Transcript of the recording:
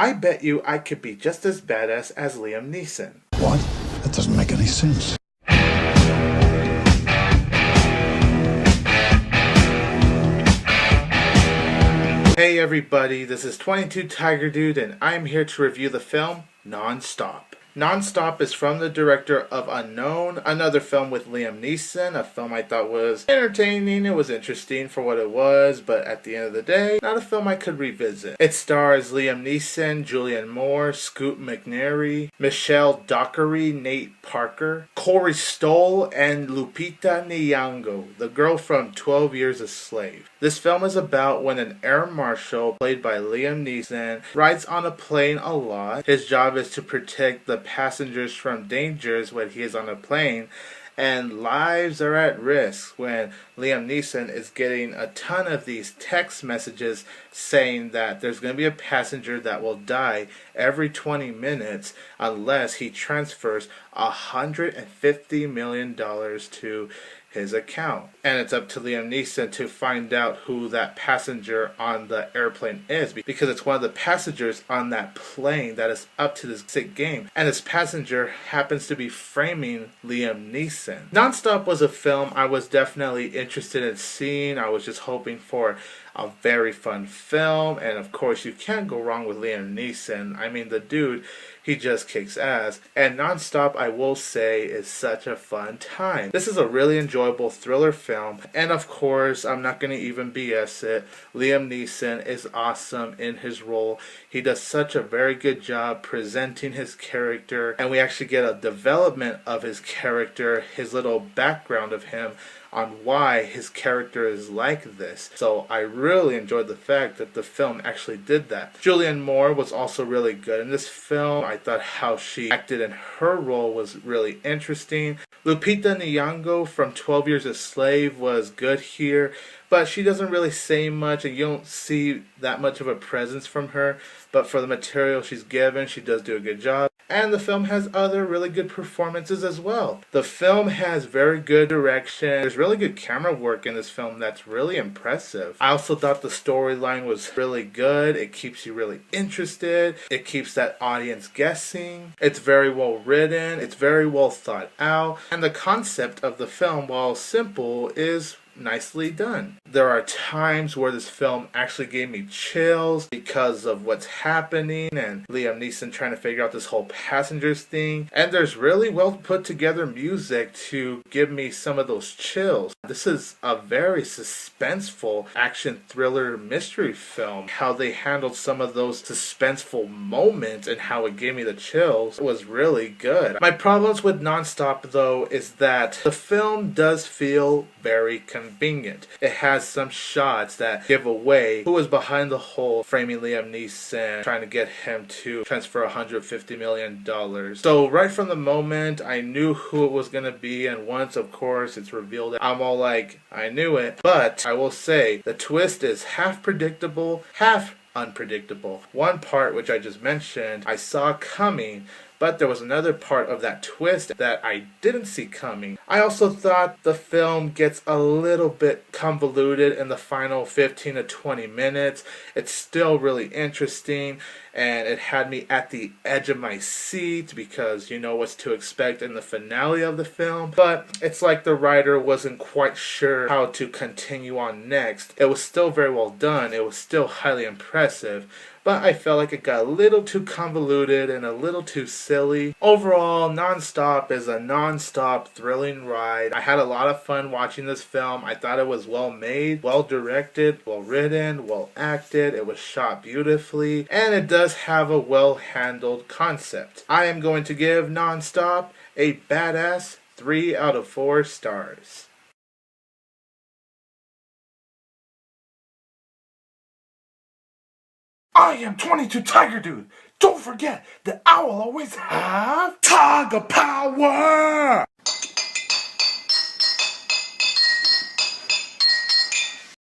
I bet you I could be just as badass as Liam Neeson. What? That doesn't make any sense. Hey everybody, this is 22 Tiger Dude and I'm here to review the film Non-Stop. Non-Stop is from the director of Unknown, another film with Liam Neeson, a film I thought was entertaining, it was interesting for what it was, but at the end of the day, not a film I could revisit. It stars Liam Neeson, Julianne Moore, Scoot McNairy, Michelle Dockery, Nate Parker, Corey Stoll, and Lupita Nyong'o, the girl from 12 Years a Slave. This film is about when an air marshal, played by Liam Neeson, rides on a plane a lot. His job is to protect the passengers from dangers when he is on a plane, and lives are at risk when Liam Neeson is getting a ton of these text messages saying that there's going to be a passenger that will die every 20 minutes unless he transfers $150 million to his account. And it's up to Liam Neeson to find out who that passenger on the airplane is, because it's one of the passengers on that plane that is up to this sick game, and this passenger happens to be framing Liam Neeson. Non-Stop was a film I was definitely interested in seeing. I was just hoping for a very fun film, and of course you can't go wrong with Liam Neeson. I mean, the dude, he just kicks ass. And Non-Stop, I will say, is such a fun time. This is a really enjoyable thriller film, and of course, I'm not going to even BS it. Liam Neeson is awesome in his role. He does such a very good job presenting his character, and we actually get a development of his character, his little background of him, on why his character is like this. So I really enjoyed the fact that the film actually did that. Julianne Moore was also really good in this film. I thought how she acted in her role was really interesting. Lupita Nyong'o from 12 Years a Slave was good here, but she doesn't really say much and you don't see that much of a presence from her. But for the material she's given, she does do a good job. And the film has other really good performances as well. The film has very good direction. There's really good camera work in this film that's really impressive. I also thought the storyline was really good. It keeps you really interested. It keeps that audience guessing. It's very well written. It's very well thought out. And the concept of the film, while simple, is nicely done. There are times where this film actually gave me chills because of what's happening and Liam Neeson trying to figure out this whole passengers thing. And there's really well put together music to give me some of those chills. This is a very suspenseful action thriller mystery film. How they handled some of those suspenseful moments and how it gave me the chills was really good. My problems with Non-Stop though is that the film does feel very convenient. It has some shots that give away who is behind the whole framing Liam Neeson, trying to get him to transfer $150 million. So right from the moment, I knew who it was going to be, and once, of course, it's revealed, I'm all like, I knew it. But I will say, the twist is half predictable, half unpredictable. One part, which I just mentioned, I saw coming, but there was another part of that twist that I didn't see coming. I also thought the film gets a little bit convoluted in the final 15 to 20 minutes. It's still really interesting, and it had me at the edge of my seat because you know what's to expect in the finale of the film. But it's like the writer wasn't quite sure how to continue on next. It was still very well done. It was still highly impressive. But I felt like it got a little too convoluted and a little too silly. Overall, Non-Stop is a non-stop thrilling ride. I had a lot of fun watching this film. I thought it was well made, well directed, well written, well acted. It was shot beautifully, and it does have a well handled concept. I am going to give Non-Stop a badass 3 out of 4 stars. I am 22 Tiger Dude. Don't forget that I will always have Tiger Power!